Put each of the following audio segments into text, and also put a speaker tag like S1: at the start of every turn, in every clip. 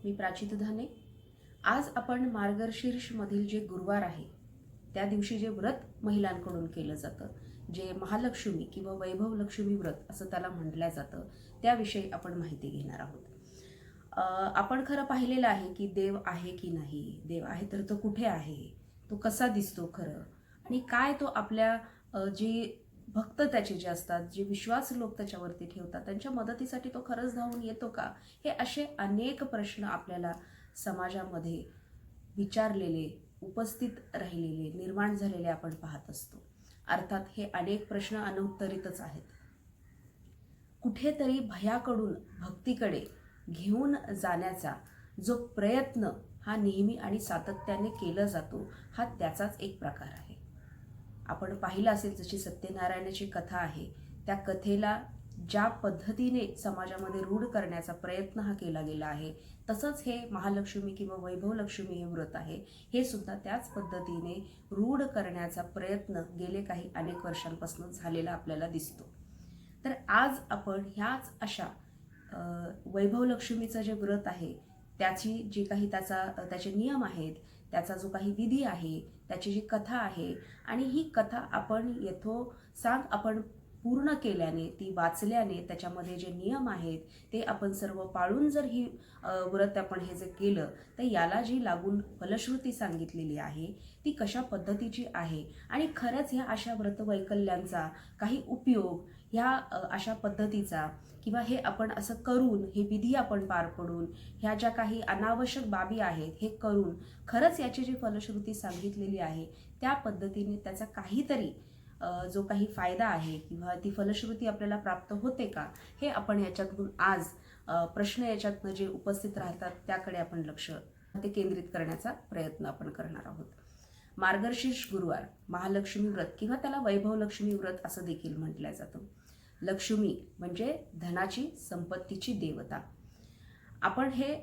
S1: मी प्राची धाने। आज आपण मार्गशीर्ष मधील जे गुरुवार आहे त्या दिवशी जे व्रत महिलांकडून केलं जातं, जे महालक्ष्मी किंवा वैभव लक्ष्मी व्रत असं त्याला म्हटलं जातं, त्याविषयी आपण माहिती घेणार आहोत। आपण खरं पाहिलेलं आहे की देव आहे की नाही, देव आहे तर तो कुठे आहे, तो कसा दिसतो खरं, आणि काय तो आपल्या जे भक्त त्याचे जे असतात, जे विश्वास लोक त्याच्यावरती ठेवतात, त्यांच्या मदतीसाठी तो खरंच धावून येतो का, हे असे अनेक प्रश्न आपल्याला समाजामध्ये विचारलेले, उपस्थित राहिलेले, निर्माण झालेले आपण पाहत असतो। अर्थात हे अनेक प्रश्न अनुत्तरितच आहेत। कुठेतरी भयाकडून भक्तीकडे घेऊन जाण्याचा जो प्रयत्न हा नेहमी आणि सातत्याने केला जातो, हा त्याचाच एक प्रकार आहे। आपण पाहिलं असेल जशी सत्यनारायणाची कथा आहे, त्या कथेला ज्या पद्धतीने समाजामध्ये रूढ करण्याचा प्रयत्न हा केला गेला आहे, तसंच हे महालक्ष्मी किंवा वैभव लक्ष्मी हे व्रत आहे, हे सुद्धा त्याच पद्धतीने रूढ करण्याचा प्रयत्न गेले काही अनेक वर्षांपासून झालेला आपल्याला दिसतो। तर आज आपण ह्याच अशा वैभव लक्ष्मीचं जे व्रत आहे त्याची जी काही त्याचे नियम आहेत, त्याचा जो काही विधी आहे, त्याची जी कथा आहे, आणि ही कथा आपण यथोसांग आपण पूर्ण केल्याने, ती वाचल्याने, त्याच्यामध्ये जे नियम आहेत ते आपण सर्व पाळून जर ही व्रत आपण हे जे केलं, तर याला जी लागून फलश्रुती सांगितलेली आहे ती कशा पद्धतीची आहे, आणि खरंच ह्या अशा व्रतवैकल्यांचा काही उपयोग ह्या अशा पद्धतीचा, किंवा हे आपण असं करून, हे विधी आपण पार पडून, ह्या ज्या काही अनावश्यक बाबी आहेत हे करून खरंच याची जी फलश्रुती सांगितलेली आहे त्या पद्धतीने त्याचा काहीतरी जो काही फायदा आहे किंवा ती फलश्रुती आपल्याला प्राप्त होते का, हे आपण याच्यातून आज प्रश्न याच्यातनं जे उपस्थित राहतात त्याकडे आपण लक्ष ते केंद्रित करण्याचा प्रयत्न आपण करणार आहोत। मार्गशीर्ष गुरुवार, महालक्ष्मी व्रत किंवा त्याला वैभव लक्ष्मी व्रत असं देखील म्हटलं जातं। लक्ष्मी म्हणजे धनाची, संपत्तीची देवता। आपण हे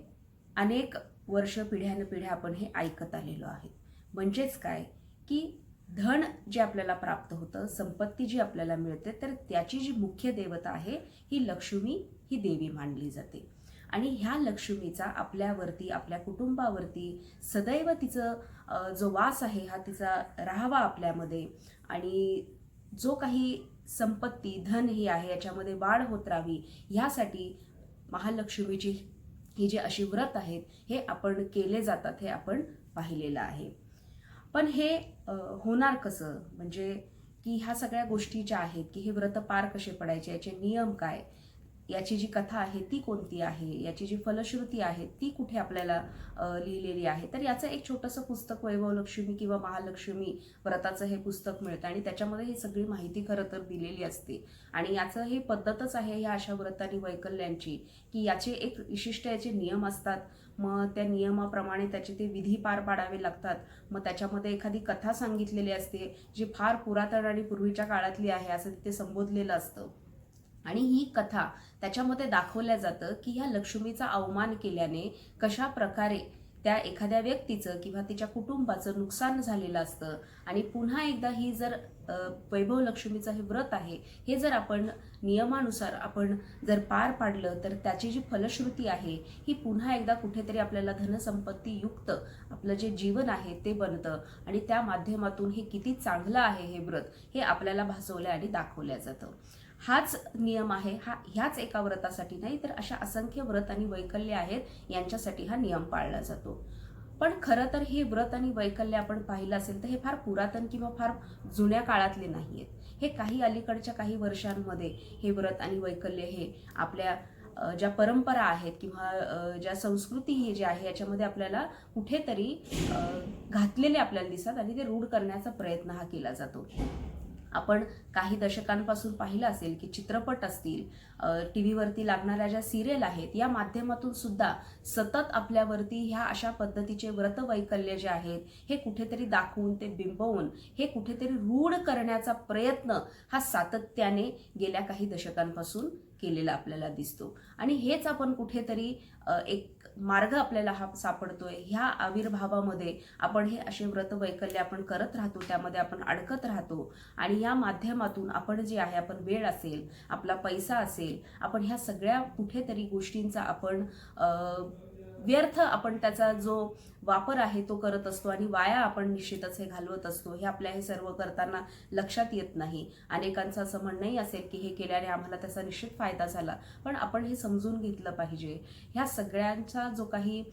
S1: अनेक वर्ष, पिढ्यानपिढ्या आपण हे ऐकत आलेलो आहे। म्हणजेच काय की धन जे आपल्याला प्राप्त होतं, संपत्ती जी आपल्याला मिळते, तर त्याची जी मुख्य देवता आहे ही लक्ष्मी, ही देवी मानली जाते। आणि ह्या लक्ष्मीचा आपल्यावरती, आपल्या कुटुंबावरती सदैव तिचं जो वास आहे हा तिचा राहावा आपल्यामध्ये, आणि जो काही संपत्ती, धन ही आहे याच्यामध्ये वाढ होत राहावी, ह्यासाठी महालक्ष्मीची ही जी अशी व्रत आहेत हे आपण केले जातात, हे आपण पाहिलेलं आहे। पण हे होणार कसं, म्हणजे की ह्या सगळ्या गोष्टी ज्या आहेत की हे व्रत पार कसे पडायचे, याचे नियम काय, याची जी कथा आहे ती कोणती आहे, याची जी फलश्रुती आहे ती कुठे आपल्याला लिहिलेली आहे, तर याचं एक छोटंसं पुस्तक वैभव लक्ष्मी किंवा महालक्ष्मी व्रताचं हे पुस्तक मिळतं, आणि त्याच्यामध्ये ही सगळी माहिती खरं तर दिलेली असते। आणि याचं ही पद्धतच आहे ह्या अशा व्रत आणि वैकल्यांची, की याचे एक विशिष्ट याचे नियम असतात, मग त्या नियमाप्रमाणे त्याचे ते विधी पार पाडावे लागतात। मग त्याच्यामध्ये एखादी कथा सांगितलेली असते जी फार पुरातन आणि पूर्वीच्या काळातली आहे असं तिथे संबोधलेलं असतं, आणि ही कथा त्याच्यामध्ये दाखवल्या जातं की ह्या लक्ष्मीचा अवमान केल्याने कशा प्रकारे त्या एखाद्या व्यक्तीचं किंवा तिच्या कुटुंबाचं नुकसान झालेलं असतं, आणि पुन्हा एकदा ही जर वैभव लक्ष्मीचं हे व्रत आहे हे जर आपण नियमानुसार आपण जर पार पाडलं, तर त्याची जी फलश्रुती आहे ही पुन्हा एकदा कुठेतरी आपल्याला धनसंपत्ती युक्त आपलं जे जीवन आहे ते बनतं, आणि त्या माध्यमातून हे किती चांगलं आहे हे व्रत हे आपल्याला भासवलं आणि दाखवलं जातं। हाच नियम आहे, ह्याच एका व्रतासाठी नाही, तर अशा असंख्य व्रत आणि वैकल्य आहेत यांच्यासाठी हा नियम पाळला जातो। पण खरं तर हे व्रत आणि वैकल्य आपण पाहिलं असेल तर हे फार पुरातन किंवा फार जुन्या काळातले नाही आहेत, हे काही अलीकडच्या काही वर्षांमध्ये हे व्रत आणि वैकल्य हे आपल्या ज्या परंपरा आहेत किंवा ज्या संस्कृती ही जी आहे याच्यामध्ये आपल्याला कुठेतरी घातलेले आपल्याला दिसतात, आणि ते रूढ करण्याचा प्रयत्न हा केला जातो। आपण काही दशकांपासून पाहिलं असेल की चित्रपट असतील, टीव्हीवरती लागणाऱ्या ज्या सिरियल आहेत, या माध्यमातून सुद्धा सतत आपल्यावरती ह्या अशा पद्धतीचे व्रतवैकल्य जे आहेत हे कुठेतरी दाखवून, ते बिंबवून, हे कुठेतरी रूढ करण्याचा प्रयत्न हा सातत्याने गेल्या काही दशकांपासून केलेला आपल्याला दिसतो। आणि हेच आपण कुठेतरी एक मार्ग आपल्याला हा सापडतोय, ह्या आविर्भावामध्ये आपण हे असे व्रतवैकल्य आपण करत राहतो, त्यामध्ये आपण अडकत राहतो, आणि या माध्यमातून आपण जे आहे, आपण वेळ असेल, आपला पैसा असेल, आपण ह्या सगळ्या कुठेतरी गोष्टींचा आपण व्यर्थ आपण त्याचा जो वापर आहे तो करत असतो आणि वाया आपण निश्चितच हे घालवत असतो. हे आपल्या हे सर्व करताना लक्षात येत नाही. अनेकांचं असं म्हणणंही असेल की हे केल्याने आम्हाला त्याचा निश्चित फायदा झाला, पण आपण हे समजून घेतलं पाहिजे. ह्या सगळ्यांचा जो काही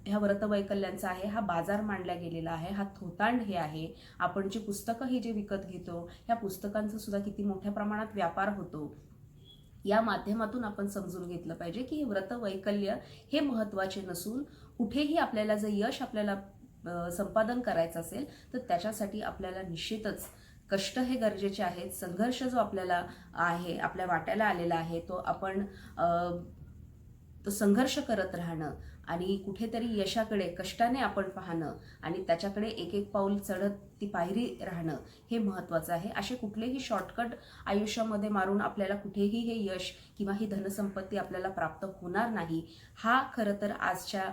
S1: ह्या व्रतवैकल्यांचा आहे हा बाजार मांडला गेलेला आहे, हा थोतांड हे आहे. आपण जी पुस्तकं ही जे विकत घेतो ह्या पुस्तकांचा सुद्धा किती मोठ्या प्रमाणात व्यापार होतो. या माध्यमातून आपण समजून घेतलं पाहिजे की हे व्रतवैकल्य हे महत्त्वाचे नसून कुठेही आपल्याला जर यश आपल्याला संपादन करायचं असेल तर त्याच्यासाठी आपल्याला निश्चितच कष्ट हे गरजेचे आहेत. संघर्ष जो आपल्याला आहे, आपल्या वाट्याला आलेला आहे, तो संघर्ष करत राहणं आणि कुठेतरी यशाकडे कष्टाने आपण पाहणं आणि त्याच्याकडे एक एक पाऊल चढत ती पायरी राहणं हे महत्त्वाचं आहे. असे कुठलेही शॉर्टकट आयुष्यामध्ये मारून आपल्याला कुठेही हे यश किंवा ही धनसंपत्ती आपल्याला प्राप्त होणार नाही. हा खरं तर आजच्या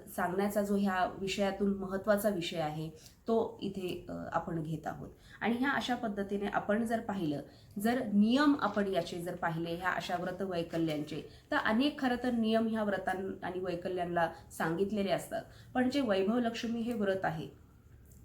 S1: सांगण्याचा जो ह्या विषयातून महत्त्वाचा विषय आहे तो इथे आपण घेत आहोत. आणि ह्या अशा पद्धतीने आपण जर पाहिलं, जर नियम आपण याचे जर पाहिले ह्या अशा व्रत वैकल्यांचे, तर अनेक खरं तर नियम ह्या व्रतां आणि वैकल्यांना सांगितलेले असतात. पण जे वैभव लक्ष्मी हे व्रत आहे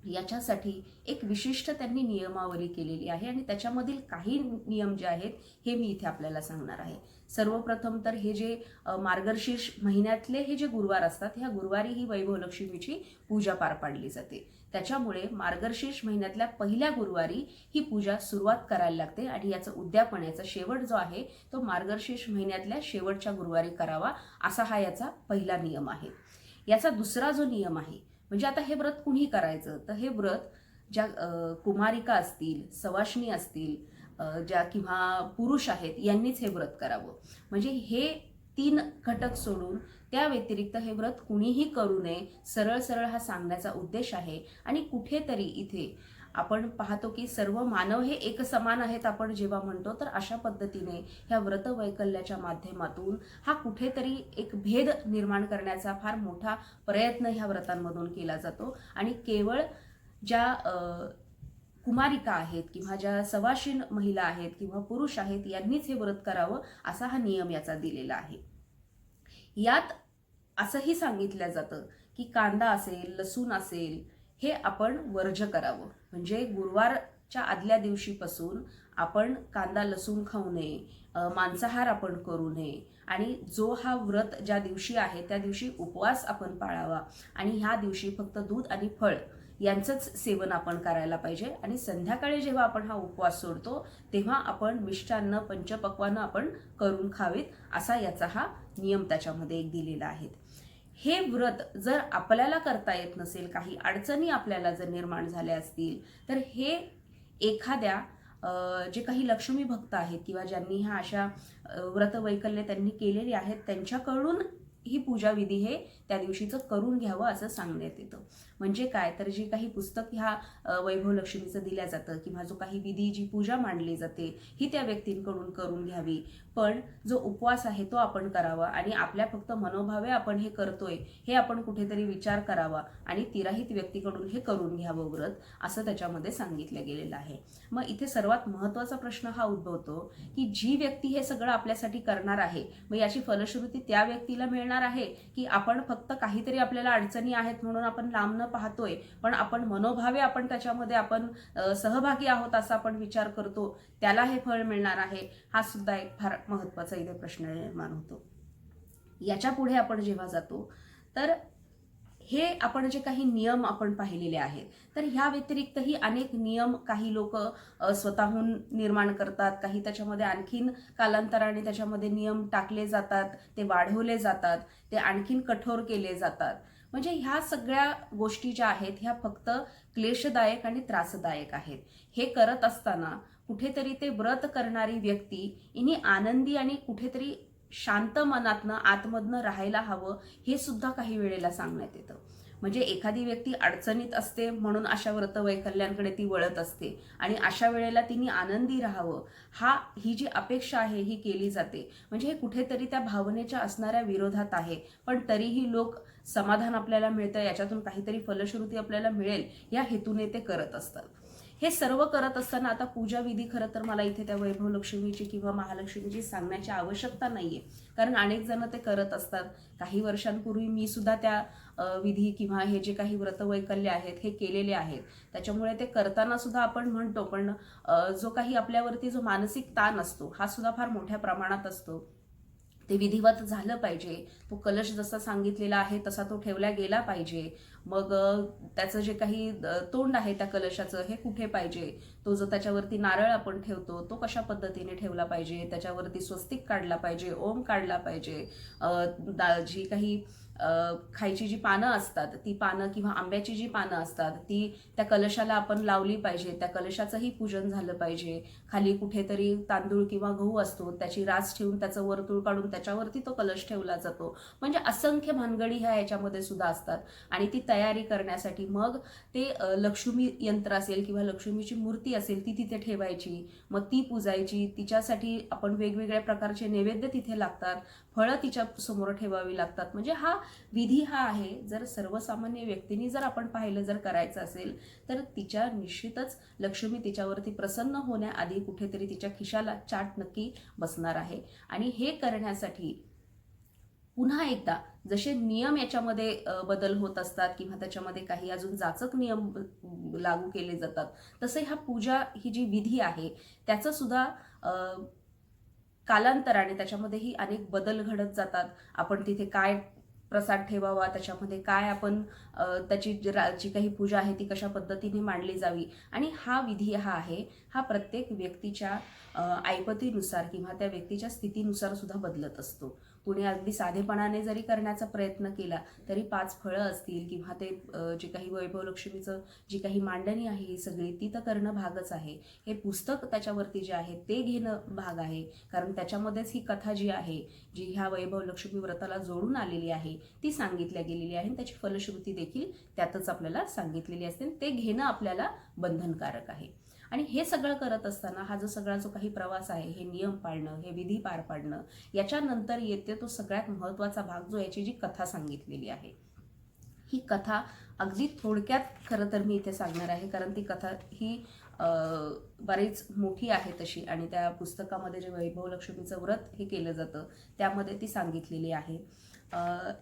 S1: याच्यासाठी एक विशिष्ट त्यांनी नियमावली केलेली आहे आणि त्याच्यामधील काही नियम जे आहेत हे मी इथे आपल्याला सांगणार आहे. सर्वप्रथम तर हे जे मार्गशीर्ष महिन्यातले हे जे गुरुवार असतात, ह्या गुरुवारी ही वैभव लक्ष्मीची पूजा पार पाडली जाते. त्याच्यामुळे मार्गशीर्ष महिन्यातल्या पहिल्या गुरुवारी ही पूजा सुरुवात करायला लागते आणि याचं उद्यापन, याचा शेवट जो आहे तो मार्गशीर्ष महिन्यातल्या शेवटच्या गुरुवारी करावा, असा हा याचा पहिला नियम आहे. याचा दुसरा जो नियम आहे म्हणजे आता हे व्रत कुणी करायचं, तर हे व्रत ज्या कुमारिका असतील, सवाष्णी असतील, ज्या किंवा पुरुष आहेत यांनीच हे व्रत करावं. म्हणजे हे 3 घटक सोडून त्या व्यतिरिक्त हे व्रत कुणीही करू नये, सरळ सरळ हा सांगण्याचा उद्देश आहे. आणि कुठेतरी इथे आपण पाहतो की सर्व मानव हे एक समान आहेत आपण जेव्हा म्हणतो, तर अशा पद्धतीने ह्या व्रत वैकल्याच्या माध्यमातून हा कुठेतरी एक भेद निर्माण करण्याचा फार मोठा प्रयत्न ह्या व्रतांमधून केला जातो. आणि केवळ ज्या कुमारिका आहेत किंवा ज्या सवाशीण महिला आहेत किंवा पुरुष आहेत यांनीच हे व्रत करावं, असा हा नियम याचा दिलेला आहे. यात असंही सांगितलं जातं की कांदा असेल, लसूण असेल, हे आपण वर्ज करावं. म्हणजे गुरुवारच्या आदल्या दिवशीपासून आपण कांदा लसूण खाऊ नये, मांसाहार आपण करू नये आणि जो हा व्रत ज्या दिवशी आहे त्या दिवशी उपवास आपण पाळावा आणि ह्या दिवशी फक्त दूध आणि फळ यांचंच सेवन आपण करायला पाहिजे. आणि संध्याकाळी जेव्हा आपण हा उपवास सोडतो तेव्हा आपण मिष्टान्न, पंचपक्वान्न आपण करून खावीत, असा याचा हा नियम त्याच्यामध्ये एक दिलेला आहे. हे व्रत जर आपल्याला करता येत नसेल, काही अडचणी आपल्याला जर निर्माण झाल्या असतील, तर हे एखाद्या जे काही लक्ष्मी भक्त आहेत किंवा ज्यांनी ह्या अशा व्रत वैकल्य त्यांनी केलेली आहेत त्यांच्याकडून ही पूजा विधी हे त्या दिवशीचं करून घ्यावं असं सांगण्यात येतं. म्हणजे काय, तर जी काही पुस्तक ह्या वैभव लक्ष्मीचं दिल्या जातं किंवा जो काही विधी, जी पूजा मांडली जाते ही त्या व्यक्तींकडून करून घ्यावी. पण जो उपवास आहे तो आपण करावा आणि आपल्या फक्त मनोभावे आपण हे करतोय हे आपण कुठेतरी विचार करावा आणि तिराहित व्यक्तीकडून हे करून घ्यावं व्रत, असं त्याच्यामध्ये सांगितलं गेलेलं आहे. मग इथे सर्वात महत्त्वाचा प्रश्न हा उद्भवतो की जी व्यक्ती हे सगळं आपल्यासाठी करणार आहे, मग याची फलश्रुती त्या व्यक्तीला मिळणार आहे की आपण फक्त काहीतरी आपल्याला अडचणी आहेत म्हणून आपण लांब न पाहतोय, पण आपण मनोभावे आपण त्याच्यामध्ये आपण सहभागी आहोत असा आपण विचार करतो, त्याला हे फळ मिळणार आहे? हा सुद्धा एक फार महत्त्वाचा इथे प्रश्न निर्माण होतो. याच्या पुढे आपण जेव्हा जातो तर हे आपण जे काही नियम आपण पाहिलेले आहेत, तर ह्या व्यतिरिक्तही अनेक नियम काही लोक स्वतःहून निर्माण करतात, काही त्याच्यामध्ये आणखीन कालांतराने त्याच्यामध्ये नियम टाकले जातात, ते वाढवले जातात, ते आणखीन कठोर केले जातात. म्हणजे ह्या सगळ्या गोष्टी ज्या आहेत ह्या फक्त क्लेशदायक आणि त्रासदायक आहेत. हे करत असताना कुठेतरी ते व्रत करणारी व्यक्ती इनी आनंदी आणि कुठेतरी शांत मनातनं आतमधनं राहायला हवं, हे सुद्धा काही वेळेला सांगण्यात येतं. म्हणजे एखादी व्यक्ती अडचणीत असते म्हणून अशा व्रत वैकल्यांकडे ती वळत असते आणि अशा वेळेला तिने आनंदी राहावं, ही जी अपेक्षा आहे ही केली जाते. म्हणजे हे कुठेतरी त्या भावनेच्या असणाऱ्या विरोधात आहे, पण तरीही लोक समाधान आपल्याला मिळतं, याच्यातून काहीतरी फलश्रुती आपल्याला मिळेल या हेतूने ते करत असतात. हे सर्व करत असताना आता पूजा विधी खरं तर मला इथे त्या वैभव लक्ष्मीची किंवा महालक्ष्मीची सांगण्याची आवश्यकता नाहीये, कारण अनेक जण ते करत असतात. काही वर्षांपूर्वी मी सुद्धा त्या विधी किंवा हे जे काही व्रतवैकल्य आहेत हे केलेले आहेत. त्याच्यामुळे ते करताना सुद्धा आपण म्हणतो, पण जो काही आपल्यावरती जो मानसिक ताण असतो हा सुद्धा फार मोठ्या प्रमाणात असतो. ते विधिवत झालं पाहिजे, तो कलश जसा सांगितलेला आहे तसा तो ठेवला गेला पाहिजे. मग त्याचं जे काही तोंड आहे त्या कलशाचं हे कुठे पाहिजे, तो जो त्याच्यावरती नारळ आपण ठेवतो तो कशा पद्धतीने ठेवला पाहिजे, त्याच्यावरती स्वस्तिक काढला पाहिजे, ओम काढला पाहिजे, जी काही खायची जी पानं असतात ती पानं किंवा आंब्याची जी पानं असतात ती त्या कलशाला आपण लावली पाहिजे, त्या कलशाचंही पूजन झालं पाहिजे. खाली कुठेतरी तांदूळ किंवा गहू असतो त्याची रास ठेवून त्याचं वर्तुळ काढून त्याच्यावरती तो कलश ठेवला जातो. म्हणजे असंख्य भानगडी ह्या याच्यामध्ये सुद्धा असतात. आणि ती तयारी करण्यासाठी मग ते लक्ष्मी यंत्र असेल किंवा लक्ष्मीची मूर्ती असेल ती तिथे ठेवायची, मग ती पूजायची. तिच्यासाठी आपण वेगवेगळ्या प्रकारचे नैवेद्य तिथे लागतात, फळं तिच्या समोर ठेवावी लागतात. म्हणजे हा विधी हा आहे, जर सर्वसामान्य व्यक्तींनी जर आपण पाहिलं, जर करायचं असेल तर तिच्या निश्चितच लक्ष्मी तिच्यावरती प्रसन्न होण्याआधी कुठेतरी तिच्या खिशाला चाट नक्की बसणार आहे. आणि हे करण्यासाठी पुन्हा एकदा जसे नियम याच्यामध्ये बदल होत असतात किंवा त्याच्यामध्ये काही अजून जाचक नियम लागू केले जातात, तसे ह्या पूजा ही जी विधी आहे त्याचं सुद्धा कालांतराने त्याच्यामध्येही अनेक बदल घडत जातात. आपण तिथे काय प्रसाद ठेवावा, त्याच्यामध्ये काय आपण त्याची जी काही पूजा आहे ती कशा पद्धतीने मांडली जावी. आणि हा विधी हा आहे हा प्रत्येक व्यक्तीच्या ऐपतीनुसार किंवा त्या व्यक्तीच्या स्थितीनुसार सुद्धा बदलत असतो. कुणी अगदी साधेपणाने जरी करण्याचा प्रयत्न केला तरी 5 फळं असतील किंवा ते जे काही वैभव लक्ष्मीचं जी काही मांडणी आहे ही सगळी ती तर करणं भागच आहे. हे पुस्तक त्याच्यावरती जे आहे ते घेणं भाग आहे, कारण त्याच्यामध्येच ही कथा जी आहे, जी ह्या वैभव लक्ष्मी व्रताला जोडून आलेली आहे ती सांगितल्या गेलेली आहे. त्याची फलश्रुती देखील त्यातच आपल्याला सांगितलेली असते. ते घेणं आपल्याला बंधनकारक आहे. आणि हे सगळं करत असताना हा जो सगळा जो काही प्रवास आहे, हे नियम पाळणं, हे विधी पार पाडणं, याच्यानंतर येते तो सगळ्यात महत्त्वाचा भाग, जो याची जी कथा सांगितलेली आहे. ही कथा अगदी थोडक्यात खरं तर मी इथे सांगणार आहे, कारण ती कथा ही बरीच मोठी आहे तशी. आणि त्या पुस्तकामध्ये जे वैभव लक्ष्मीचं व्रत हे केलं जातं त्यामध्ये ती सांगितलेली आहे.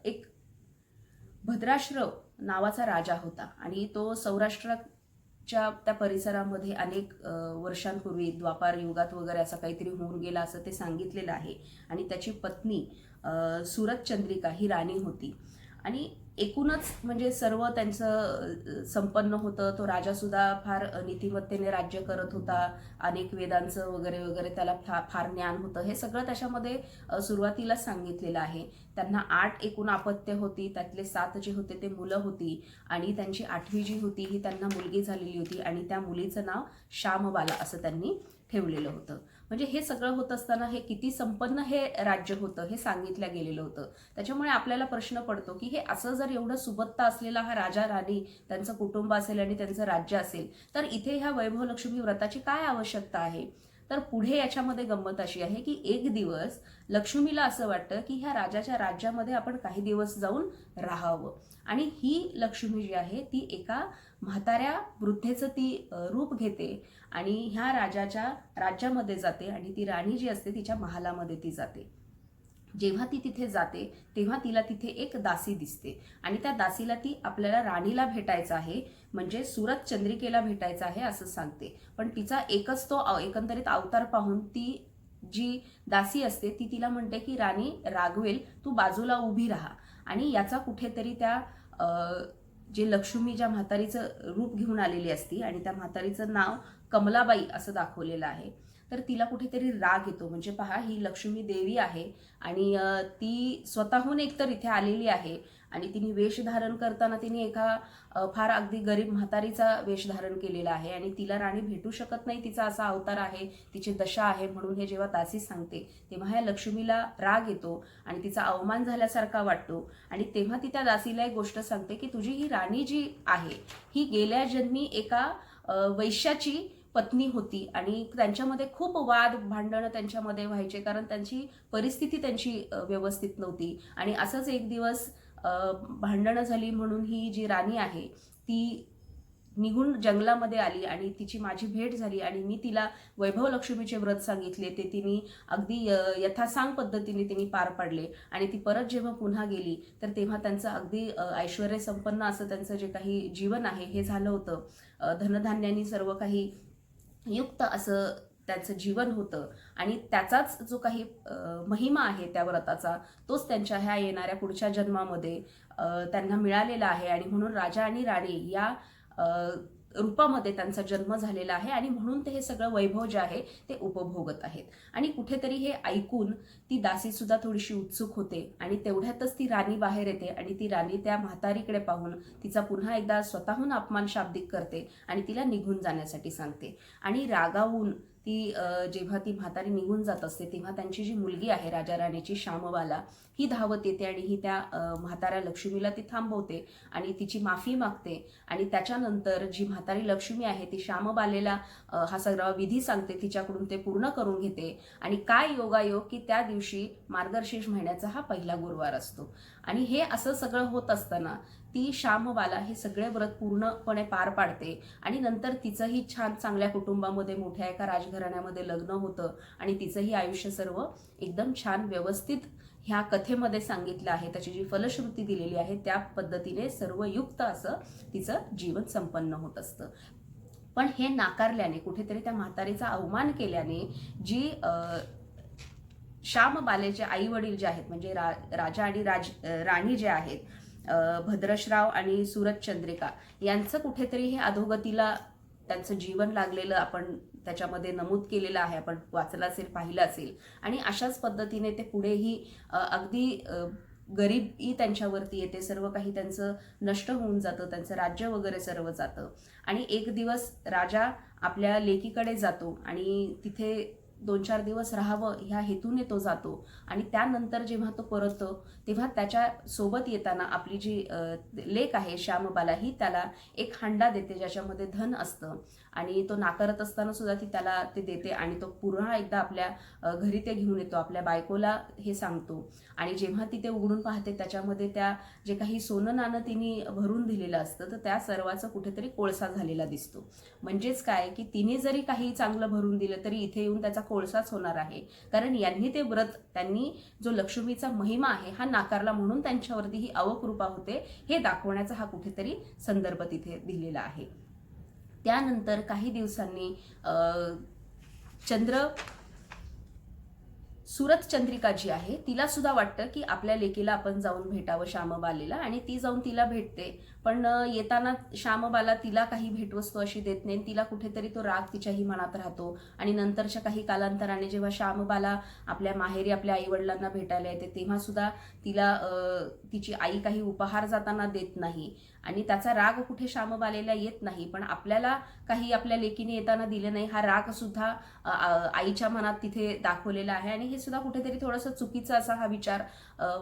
S1: एक भद्राश्रव नावाचा राजा होता आणि तो सौराष्ट्राच्या त्या परिसरामध्ये अनेक वर्षांपूर्वी द्वापार युगात वगैरे असं काहीतरी होऊन गेला असं ते सांगितलेलं आहे. आणि त्याची पत्नी सुरतचंद्रिका ही राणी होती. आणि एकूणच म्हणजे सर्व त्यांचं संपन्न होतं. तो राजासुद्धा फार नीतिमत्तेने राज्य करत होता. अनेक वेदांचं वगैरे वगैरे त्याला फार ज्ञान होतं. हे सगळं त्याच्यामध्ये सुरुवातीलाच सांगितलेलं आहे. त्यांना 8 एकूण अपत्य होती, त्यातले 7 जे होते ते मुलं होती. आणि त्यांची 8वी जी होती ही त्यांना मुलगी झालेली होती आणि त्या मुलीचं नाव श्यामबाला असं त्यांनी ठेवलेलं होतं. म्हणजे हे सगळं होत असताना हे किती संपन्न हे राज्य होतं हे सांगितलं गेलेलं होतं. त्याच्यामुळे आपल्याला प्रश्न पडतो की हे असं जर एवढं सुबत्ता असलेला हा राजा राणी, त्यांचं कुटुंब असेल आणि त्यांचं राज्य असेल, तर इथे ह्या वैभव लक्ष्मी व्रताची काय आवश्यकता आहे. तर पुढे याच्यामध्ये गंमत अशी आहे की एक दिवस लक्ष्मीला असं वाटतं की ह्या राजाच्या राज्यामध्ये आपण काही दिवस जाऊन राहावं. आणि ही लक्ष्मी जी आहे ती एका म्हाताऱ्या वृद्धेचं ती रूप घेते आणि ह्या राजाच्या राज्यामध्ये जाते आणि ती राणी जी असते तिच्या महालामध्ये ती जाते. जेव्हा ती तिथे जाते तेव्हा तिला तिथे एक दासी दिसते आणि त्या दासीला ती आपल्याला राणीला भेटायचं आहे, म्हणजे सुरत चंद्रिकेला भेटायचं आहे असं सांगते. पण तिचा एकच तो एकंदरीत अवतार पाहून ती जी दासी असते ती तिला म्हणते की राणी रागवेल, तू बाजूला उभी राहा. आणि याचा कुठेतरी त्या जे लक्ष्मी ज्या म्हातारीचं रूप घेऊन आलेली असती आणि त्या म्हातारीचं नाव कमलाबाई असं दाखवलेलं आहे, तर तिला कुठेतरी राग येतो. म्हणजे पहा, ही लक्ष्मी देवी आहे आणि ती स्वतःहून एकतर इथे आलेली आहे आणि तिने वेश धारण करताना तिने एका फार अगदी गरीब म्हातारीचा वेश धारण केलेला आहे आणि तिला राणी भेटू शकत नाही, तिचा असा अवतार आहे, तिची दशा आहे. म्हणून हे जेव्हा दासी सांगते तेव्हा ह्या लक्ष्मीला राग येतो आणि तिचा अवमान झाल्यासारखा वाटतो. आणि तेव्हा ती त्या दासीला एक गोष्ट सांगते की तुझी ही राणी जी आहे ही गेल्या जन्मी एका वैश्याची पत्नी होती आणि त्यांच्यामध्ये खूप वाद भांडणं त्यांच्यामध्ये व्हायचे, कारण त्यांची परिस्थिती त्यांची व्यवस्थित नव्हती. आणि असंच एक दिवस भांडणं झाली म्हणून ही जी राणी आहे ती निघून जंगलामध्ये आली आणि तिची माझी भेट झाली आणि मी तिला वैभव लक्ष्मीचे व्रत सांगितले, ते तिने अगदी यथासांग पद्धतीने तिने पार पाडले. आणि ती परत जेव्हा पुन्हा गेली तर तेव्हा त्यांचं अगदी ऐश्वर्य संपन्न असं त्यांचं जे काही जीवन आहे हे झालं होतं. धनधान्यांनी सर्व काही युक्त असं त्यांचं जीवन होतं. आणि त्याचाच जो काही महिमा आहे त्या व्रताचा, तोच त्यांच्या ह्या येणाऱ्या पुढच्या जन्मामध्ये त्यांना मिळालेला आहे. आणि म्हणून राजा आणि राणी या रूपामध्ये त्यांचा जन्म झालेला आहे आणि म्हणून ते हे सगळं वैभव जे आहे ते उपभोगत आहेत. आणि कुठेतरी हे ऐकून ती दासी सुद्धा थोडीशी उत्सुक होते आणि तेवढ्यातच ती राणी बाहेर येते आणि ती राणी त्या म्हातारीकडे पाहून तिचा पुन्हा एकदा स्वतःहून अपमान शाब्दिक करते आणि तिला निघून जाण्यासाठी सांगते. आणि रागावून ती जेव्हा ती म्हातारी निघून जात असते तेव्हा त्यांची जी मुलगी आहे राजा राणीची श्यामबाला, ही धावत येते आणि ही त्या म्हाताऱ्या लक्ष्मीला ती थांबवते आणि तिची माफी मागते. आणि त्याच्यानंतर जी म्हातारी लक्ष्मी आहे ती श्यामबालेला हा सगळा विधी सांगते, तिच्याकडून ते पूर्ण करून घेते. आणि काय योगायोग की त्या दिवशी मार्गशीर्ष महिन्याचा हा पहिला गुरुवार असतो. आणि हे असं सगळं होत असताना ती श्यामबाला हे सगळे व्रत पूर्णपणे पार पाडते आणि नंतर तिचंही छान चांगल्या कुटुंबामध्ये मोठ्या एका राजघराण्यामध्ये लग्न होतं आणि तिचंही आयुष्य सर्व एकदम छान व्यवस्थित ह्या कथेमध्ये सांगितलं आहे. त्याची जी फलश्रुती दिलेली आहे त्या पद्धतीने सर्व युक्त असं तिचं जीवन संपन्न होत असतं. पण हे नाकारल्याने, कुठेतरी त्या म्हातारीचा अवमान केल्याने जी श्यामबालेचे आई वडील जे आहेत म्हणजे राजा आणि राणी जे आहेत, भद्रश्राव आणि सूरजचंद्रिका, यांचं कुठेतरी हे अधोगतीला त्यांचं जीवन लागलेलं आपण त्याच्यामध्ये नमूद केलेलं आहे. आपण वाचलं असेल, पाहिलं असेल. आणि अशाच पद्धतीने ते पुढेही अगदी गरिबी त्यांच्यावरती येते, सर्व काही त्यांचं नष्ट होऊन जातं, त्यांचं राज्य वगैरे सर्व जातं. आणि एक दिवस राजा आपल्या लेकीकडे जातो आणि तिथे 2-4 दिवस राहावं ह्या हेतूने तो जातो. आणि त्यानंतर जेव्हा तो परततो तेव्हा त्याच्या सोबत येताना आपली जी लेक आहे श्यामबाला, ही त्याला एक हंडा देते ज्याच्यामध्ये धन असतं. आणि तो नाकारत असताना सुद्धा ती त्याला ते देते आणि तो पुन्हा एकदा आपल्या घरी ते घेऊन येतो, आपल्या बायकोला हे सांगतो. आणि जेव्हा ती ते उघडून पाहते त्याच्यामध्ये त्या जे काही सोनं नाणं तिने भरून दिलेलं असतं तर त्या सर्वाचा कुठेतरी कोळसा झालेला दिसतो. म्हणजेच काय की तिने जरी काही चांगलं भरून दिलं तरी इथे येऊन त्याचा कोळसाच होणार आहे, कारण यांनी ते व्रत, त्यांनी जो लक्ष्मीचा महिमा आहे हा नाकारला, म्हणून त्यांच्यावरती ही अवकृपा होते हे दाखवण्याचा हा कुठेतरी संदर्भ तिथे दिलेला आहे. त्यानंतर काही दिवसांनी सूरजचंद्रिका जी आहे तिला सुद्धा वाटतं की आपल्या लेकीला आपण जाऊन भेटावं श्यामबालेला, आणि ती जाऊन तिला भेटते. पण येताना श्यामबाला तिला काही भेटवस्तू अशी देत नाही. तिला कुठेतरी तो राग तिच्याही मनात राहतो. आणि नंतरच्या काही कालांतराने जेव्हा श्यामबाला आपल्या माहेरी आपल्या आईवडिलांना भेटायला येते तेव्हा सुद्धा तिला तिची आई काही उपहार जाताना देत नाही आणि त्याचा राग कुठे श्यामबालेला येत नाही. पण आपल्याला काही आपल्या लेकीने येताना दिले नाही हा राग सुद्धा आईच्या मनात तिथे दाखवलेला आहे. आणि हे सुद्धा कुठेतरी थोडंसं चुकीचा असा हा विचार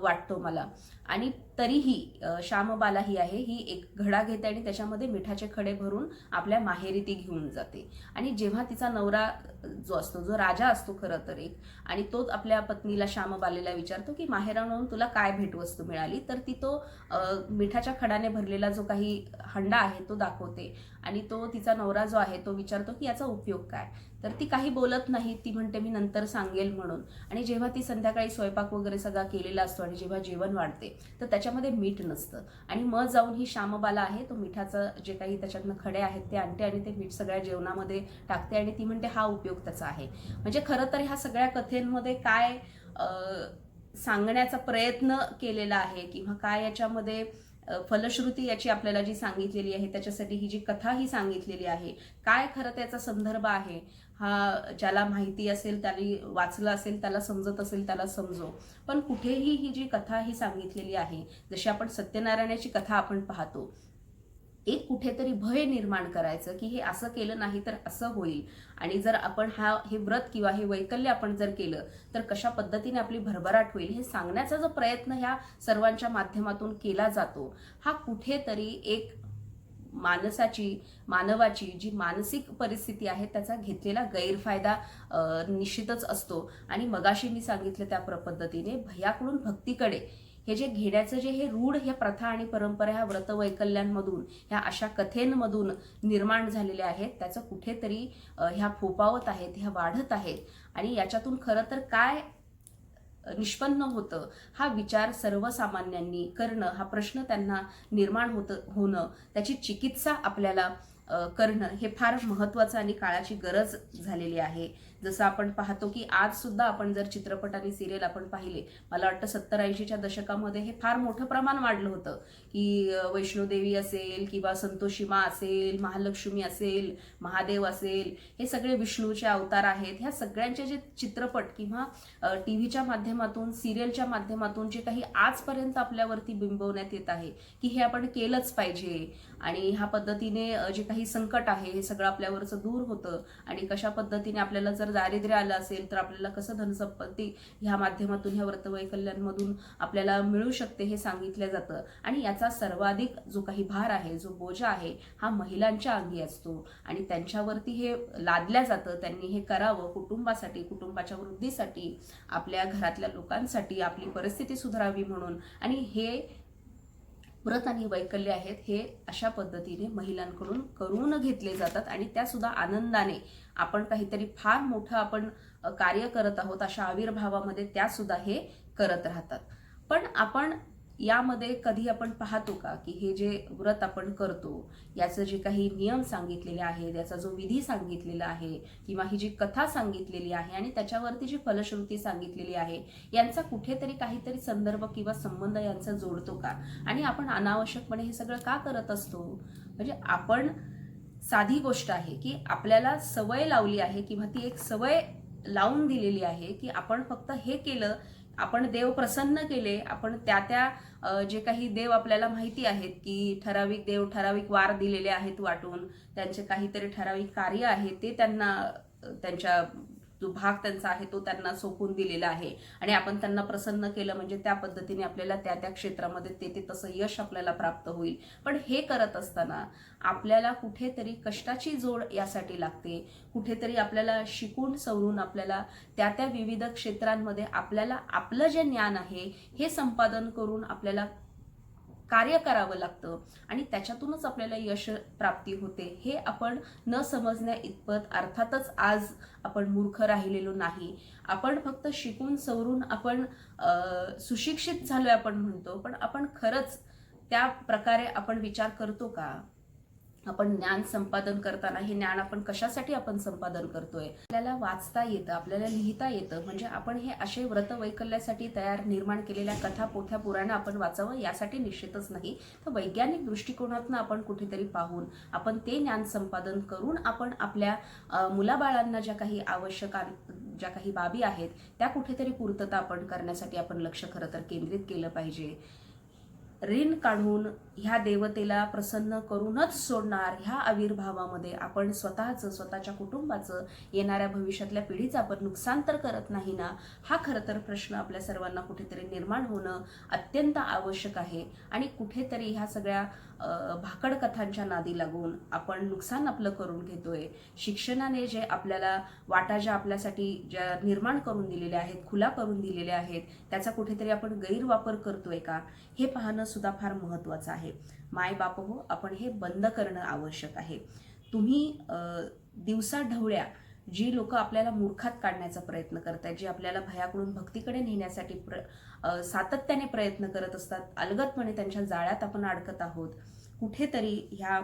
S1: वाटतो मला. आणि तरीही श्यामबाला ही आहे, ही एक घडा घेते आणि त्याच्यामध्ये मिठाचे खडे भरून आपल्या माहेरी ती घेऊन जाते. आणि जेव्हा तिचा नवरा जो असतो, जो राजा असतो खरं तर एक, आणि तोच आपल्या पत्नीला श्यामबालेला विचारतो की माहेरावरून तुला काय भेटवस्तू मिळाली, तर ती तो मिठाच्या खडाने भरलेला जो काही हंडा आहे तो दाखवते. आणि तो तिचा नवरा जो आहे तो विचारतो की याचा उपयोग काय, तर ती काही बोलत नाही. ती म्हणते मी नंतर सांगेल म्हणून. आणि जेव्हा ती संध्याकाळी स्वयंपाक वगैरे सगळा केलेला असतो आणि जेव्हा जेवण वाढते तर त्याच्यामध्ये मीठ नसतं. आणि मग जाऊन ही श्यामबाला आहे तो मिठाचं जे काही त्याच्यातनं खडे आहेत ते आणते आणि ते मीठ सगळ्या जेवणामध्ये टाकते आणि ती म्हणते हा उपयोग त्याचा आहे. म्हणजे खरं तर ह्या सगळ्या कथेंमध्ये काय सांगण्याचा प्रयत्न केलेला आहे किंवा काय याच्यामध्ये फलश्रुती याची आपल्याला जी सांगितलेली आहे त्याच्यासाठी ही जी कथा ही सांगितलेली आहे, काय खरं त्याचा संदर्भ आहे हा ज्याला माहिती असेल, त्याने वाचलं असेल, त्याला समजत असेल त्याला समजो. पण कुठेही ही जी कथा ही सांगितलेली आहे, जशी आपण सत्यनारायणाची कथा आपण पाहतो, एक कुठेतरी भय निर्माण करायचं की हे असं केलं नाही तर असं होईल. आणि जर आपण हे व्रत किंवा हे वैकल्य आपण जर केलं तर कशा पद्धतीने आपली भरभराट होईल हे सांगण्याचा जो प्रयत्न ह्या सर्वांच्या माध्यमातून केला जातो, हा कुठेतरी एक मानवाची जी मानसिक परिस्थिती आहे त्याचा घेतलेला गैरफायदा निश्चितच असतो. आणि मगाशी मी सांगितलं त्या पद्धतीने भयाकडून भक्तीकडे हे जे घेण्याचं जे हे रूढ, ह्या प्रथा आणि परंपरा ह्या व्रतवैकल्यांमधून, ह्या अशा कथेंमधून निर्माण झालेल्या आहेत, त्याचं कुठेतरी ह्या फोपावत आहेत, ह्या वाढत आहेत. आणि याच्यातून खरं तर काय निष्पन्न होतं हा विचार सर्वसामान्यांनी करणं, हा प्रश्न त्यांना निर्माण होणं, त्याची चिकित्सा आपल्याला करणं हे फार महत्त्वाचं आणि काळाची गरज झालेली आहे. जसं आपण पाहतो की आज सुद्धा आपण जर चित्रपट आणि सिरियल आपण पाहिले, मला वाटतं 70-80च्या दशकामध्ये हे फार मोठं प्रमाण वाढलं होतं की वैष्णोदेवी असेल किंवा संतोषीमा असेल, महालक्ष्मी असेल, महादेव असेल, हे सगळे विष्णूचे अवतार आहेत. ह्या सगळ्यांचे जे चित्रपट किंवा टी व्हीच्या माध्यमातून, सिरियलच्या माध्यमातून जे काही आजपर्यंत आपल्यावरती बिंबवण्यात येत आहे की हे आपण केलंच पाहिजे आणि ह्या पद्धतीने जे काही संकट आहे हे सगळं आपल्यावरचं दूर होतं आणि कशा पद्धतीने आपल्याला जर दारिद्र्य आलं असेल तर आपल्याला कसं धनसंपत्ती ह्या माध्यमातून, ह्या व्रतवैकल्यांमधून आपल्याला मिळू शकते हे सांगितलं जातं. आणि याचा सर्वाधिक जो काही भार आहे, जो बोजा आहे, हा महिलांच्या अंगी असतो आणि त्यांच्यावरती हे लादल्या जातं. त्यांनी हे करावं कुटुंबासाठी, कुटुंबाच्या वृद्धीसाठी, आपल्या घरातल्या लोकांसाठी, आपली परिस्थिती सुधारावी म्हणून. आणि हे व्रत आणि वैकल्य आहेत हे अशा पद्धतीने महिलांकडून करून घेतले जातात आणि त्या सुद्धा आनंदाने. आपण काहीतरी फार मोठं आपण कार्य करत आहोत अशा आविर्भावामध्ये त्या सुद्धा हे करत राहतात. पण आपण यामध्ये कधी आपण पाहतो का की हे जे व्रत आपण करतो याचं जे काही नियम सांगितलेले आहेत, याचा जो विधी सांगितलेला आहे किंवा ही जी कथा सांगितलेली आहे आणि त्याच्यावरती जी फलश्रुती सांगितलेली आहे, यांचा कुठेतरी काहीतरी संदर्भ किंवा संबंध यांचा जोडतो का? आणि आपण अनावश्यकपणे हे सगळं का करत असतो? म्हणजे आपण साधी गोष्ट आहे की आपल्याला सवय लावली आहे किंवा ती एक सवय लावून दिलेली आहे की आपण फक्त हे केलं, आपण देव प्रसन्न केले, आपण त्या जे काही देव आपल्याला माहिती आहेत की ठराविक देव ठराविक वार दिलेले आहेत वाटून, त्यांचे काहीतरी ठराविक कार्य आहे ते त्यांना, त्यांच्या जो भाग त्यांचा आहे तो त्यांना सोपून दिलेला आहे आणि आपण त्यांना प्रसन्न केलं म्हणजे त्या पद्धतीने आपल्याला त्या त्या क्षेत्रामध्ये ते तसं यश आपल्याला प्राप्त होईल. पण हे करत असताना आपल्याला कुठेतरी कष्टाची जोड यासाठी लागते, कुठेतरी आपल्याला शिकून सवरून आपल्याला त्या त्या विविध क्षेत्रांमध्ये आपल्याला आपलं जे ज्ञान आहे हे संपादन करून आपल्याला कार्य करावं लागतं आणि त्याच्यातूनच आपल्याला यश प्राप्ती होते. हे आपण न समजण्या इतपत अर्थातच आज आपण मूर्ख राहिलेलो नाही. आपण फक्त शिकून सवरून आपण सुशिक्षित झालोय आपण म्हणतो, पण आपण खरंच त्या प्रकारे आपण विचार करतो का? आपण ज्ञान संपादन करताना हे ज्ञान आपण कशासाठी आपण संपादन करतोय? आपल्याला वाचता येतं, आपल्याला लिहिता येतं, म्हणजे आपण हे असे व्रतवैकल्यासाठी तयार निर्माण केलेल्या कथा, पोथ्या, पुराणं आपण वाचावं यासाठी निश्चितच नाही. तर वैज्ञानिक दृष्टिकोनातून आपण कुठेतरी पाहून आपण ते ज्ञान संपादन करून आपण आपल्या मुलाबाळांना ज्या काही आवश्यक ज्या काही बाबी आहेत त्या कुठेतरी पूर्तता आपण करण्यासाठी आपण लक्ष खरं तर केंद्रित केलं पाहिजे. ऋण काढून ह्या देवतेला प्रसन्न करूनच सोडणार ह्या आविर्भावामध्ये आपण स्वतःच्या कुटुंबाचं, येणाऱ्या भविष्यातल्या पिढीचं आपण नुकसान तर करत नाही ना? हा खरं तर प्रश्न आपल्या सर्वांना कुठेतरी निर्माण होणं अत्यंत आवश्यक आहे. आणि कुठेतरी ह्या सगळ्या भाकड कथांच्या नादी लागून आपण नुकसान आपलं करून घेतोय. शिक्षणाने जे आपल्याला वाटा ज्या आपल्यासाठी ज्या निर्माण करून दिलेल्या आहेत, खुला करून दिलेल्या आहेत, त्याचा कुठेतरी आपण गैरवापर करतोय का हे पाहणं सुद्धा फार महत्त्वाचं आहे. माय बाप हो, आपण हे बंद करणं आवश्यक आहे. तुम्ही दिवसा ढवळ्या जी लोक आपल्याला मूर्खात काढण्याचा प्रयत्न करतात, जे आपल्याला भयाकडून भक्तीकडे नेण्यासाठी सातत्याने प्रयत्न करत असतात, अलगदपणे त्यांच्या जाळ्यात आपण अडकत आहोत. कुठेतरी ह्या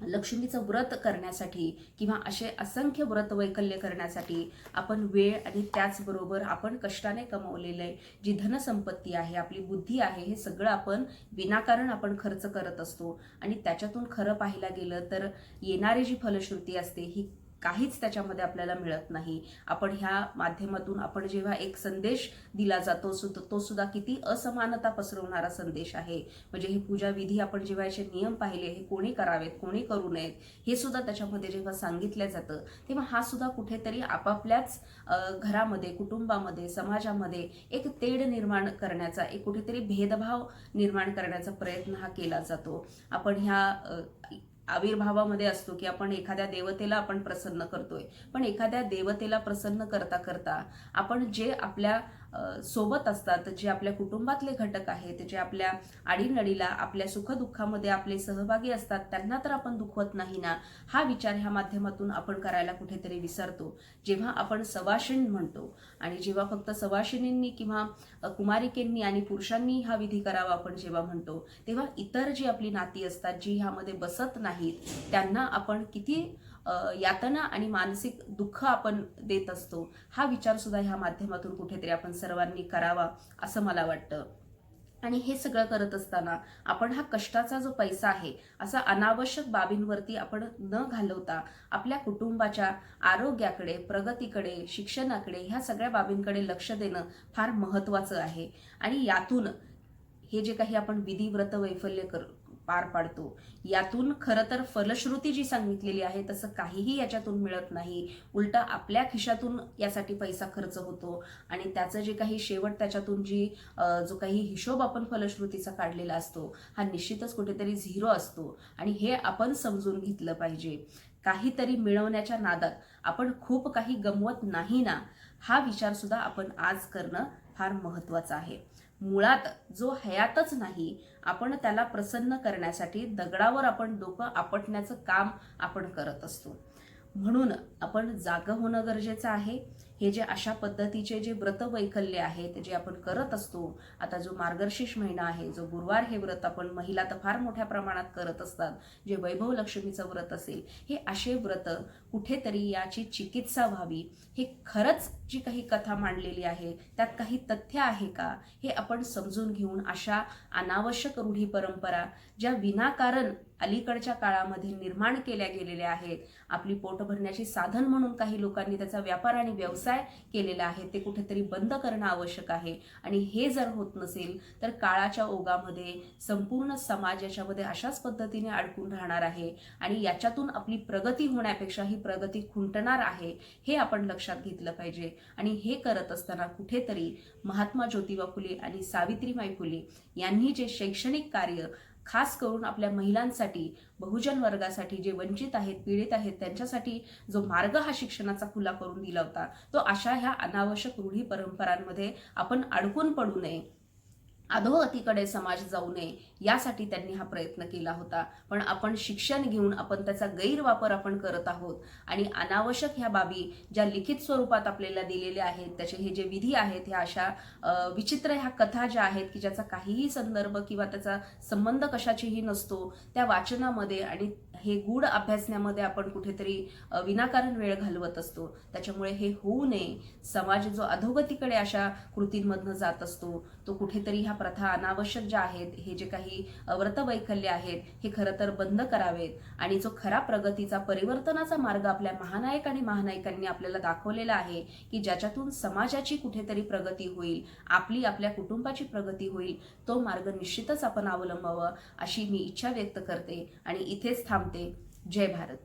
S1: लक्ष्मीचं व्रत करण्यासाठी किंवा असे असंख्य व्रत वैकल्य करण्यासाठी आपण वेळ आणि त्याचबरोबर आपण कष्टाने कमवलेले जी धनसंपत्ती आहे, आपली बुद्धी आहे, हे सगळं आपण विनाकारण आपण खर्च करत असतो. आणि त्याच्यातून खरं पाहायला गेलं तर येणारी जी फलश्रुती असते ही काहीच त्याच्यामध्ये आपल्याला मिळत नाही. आपण ह्या माध्यमातून आपण जेव्हा एक संदेश दिला जातो तो सुद्धा किती असमानता पसरवणारा संदेश आहे. म्हणजे हे पूजा विधी आपण जेव्हा याचे नियम पाहिले, हे कोणी करावेत कोणी करू नयेत हे सुद्धा त्याच्यामध्ये जेव्हा सांगितलं जातं, तेव्हा हा सुद्धा कुठेतरी आपापल्याच घरामध्ये, कुटुंबामध्ये, समाजामध्ये एक तेढ निर्माण करण्याचा, एक कुठेतरी भेदभाव निर्माण करण्याचा प्रयत्न हा केला जातो. आपण ह्या आविर्भावामध्ये असतो की आपण एखाद्या देवतेला आपण प्रसन्न करतोय, पण एखाद्या देवतेला प्रसन्न करता करता आपण जे आपल्या सोबत असतात, जे आपल्या कुटुंबातले घटक आहेत, जे आपल्या आडीनडीला आपल्या सुखदुःखामध्ये आपले सहभागी असतात, त्यांना तर आपण दुखवत नाही ना, हा विचार ह्या माध्यमातून आपण करायला कुठेतरी विसरतो. जेव्हा आपण सवाशिण म्हणतो आणि जेव्हा फक्त सवाशिणींनी किंवा कुमारिकेंनी आणि पुरुषांनी हा विधी करावा आपण जेव्हा म्हणतो, तेव्हा इतर जी आपली नाती असतात, जी ह्यामध्ये बसत नाहीत, त्यांना आपण किती यातना आणि मानसिक दुःख आपण देत असतो, हा विचार सुद्धा ह्या माध्यमातून कुठेतरी आपण सर्वांनी करावा असं मला वाटतं. आणि हे सगळं करत असताना आपण हा कष्टाचा जो पैसा आहे असा अनावश्यक बाबींवरती आपण न घालवता आपल्या कुटुंबाच्या आरोग्याकडे, प्रगतीकडे, शिक्षणाकडे, ह्या सगळ्या बाबींकडे लक्ष देणं फार महत्त्वाचं आहे. आणि यातून हे जे काही आपण विधी व्रत वैफल्य पार पाडतो, यातून खरं तर फलश्रुती जी सांगितलेली आहे तसं काहीही याच्यातून मिळत नाही. उलटा आपल्या खिशातून यासाठी पैसा खर्च होतो आणि त्याचं जे काही शेवट त्याच्यातून जो काही हिशोब आपण फलश्रुतीचा काढलेला असतो, हा निश्चितच कुठेतरी झिरो असतो. आणि हे आपण समजून घेतलं पाहिजे. काहीतरी मिळवण्याच्या नादात आपण खूप काही गमवत नाही ना, हा विचार सुद्धा आपण आज करणं फार महत्त्वाचं आहे. मुळात जो हयातच नाही, आपण त्याला प्रसन्न करण्यासाठी दगडावर आपण डोकं आपटण्याचं काम आपण करत असतो. म्हणून आपण जागं होणं गरजेचं आहे. हे जे अशा पद्धतीचे जे व्रत वैकल्य आहेत जे आपण करत असतो, आता जो मार्गशीर्ष महिना आहे, जो गुरुवार हे व्रत आपण महिला तर फार मोठ्या प्रमाणात करत असतात, जे वैभव लक्ष्मीचं व्रत असेल, हे असे व्रत कुठेतरी याची चिकित्सा व्हावी. हे खरंच जी काही कथा मांडलेली आहे त्यात काही तथ्य आहे का, हे आपण समजून घेऊन अशा अनावश्यक रूढी परंपरा ज्या विनाकारण अलीकडच्या काळामध्ये निर्माण केल्या गेलेल्या आहेत, आपली पोट भरण्याची साधन म्हणून काही लोकांनी त्याचा व्यापार आणि व्यवसाय केलेला आहे, ते कुठेतरी बंद करणं आवश्यक आहे. आणि हे जर होत नसेल तर काळाच्या ओघामध्ये संपूर्ण समाज याच्यामध्ये अशाच पद्धतीने अडकून राहणार आहे आणि याच्यातून आपली प्रगती होण्यापेक्षा ही प्रगती खुंटणार आहे, हे आपण लक्षात घेतलं पाहिजे. आणि हे करत असताना कुठेतरी महात्मा ज्योतिबा फुले आणि सावित्रीबाई फुले यांनी जे शैक्षणिक कार्य खास करून आपल्या महिलांसाठी, बहुजन वर्गासाठी, जे वंचित आहेत, पीडित आहेत, त्यांच्यासाठी जो मार्ग हा शिक्षणाचा खुला करून दिला होता, तो अशा ह्या अनावश्यक रूढी परंपरांमध्ये आपण अडकून पडू नये, अधोगतीकडे समाज जाऊ नये, यासाठी त्यांनी हा प्रयत्न केला होता. पण आपण शिक्षण घेऊन आपण त्याचा गैरवापर आपण करत आहोत आणि अनावश्यक ह्या बाबी ज्या लिखित स्वरूपात आपल्याला दिलेल्या आहेत, त्याचे हे जे विधी आहेत, ह्या अशा विचित्र ह्या कथा ज्या आहेत की ज्याचा काहीही संदर्भ किंवा त्याचा संबंध कशाचीही नसतो, त्या वाचनामध्ये आणि हे गूढ अभ्यासण्यामध्ये आपण कुठेतरी विनाकारण वेळ घालवत असतो. त्याच्यामुळे हे होऊ नये. समाज जो अधोगतीकडे अशा कृतींमधनं जात असतो, तो कुठेतरी ह्या प्रथा अनावश्यक ज्या आहेत, हे जे काही व्रतवैकल्य आहेत, हे खरं तर बंद करावेत. आणि जो खरा प्रगतीचा, परिवर्तनाचा मार्ग आपल्या महानायक आणि महानायकांनी आपल्याला दाखवलेला आहे की ज्याच्यातून समाजाची कुठेतरी प्रगती होईल, आपल्या कुटुंबाची प्रगती होईल, तो मार्ग निश्चितच आपण अवलंबावा अशी मी इच्छा व्यक्त करते आणि इथेच थांबते. जय भारत.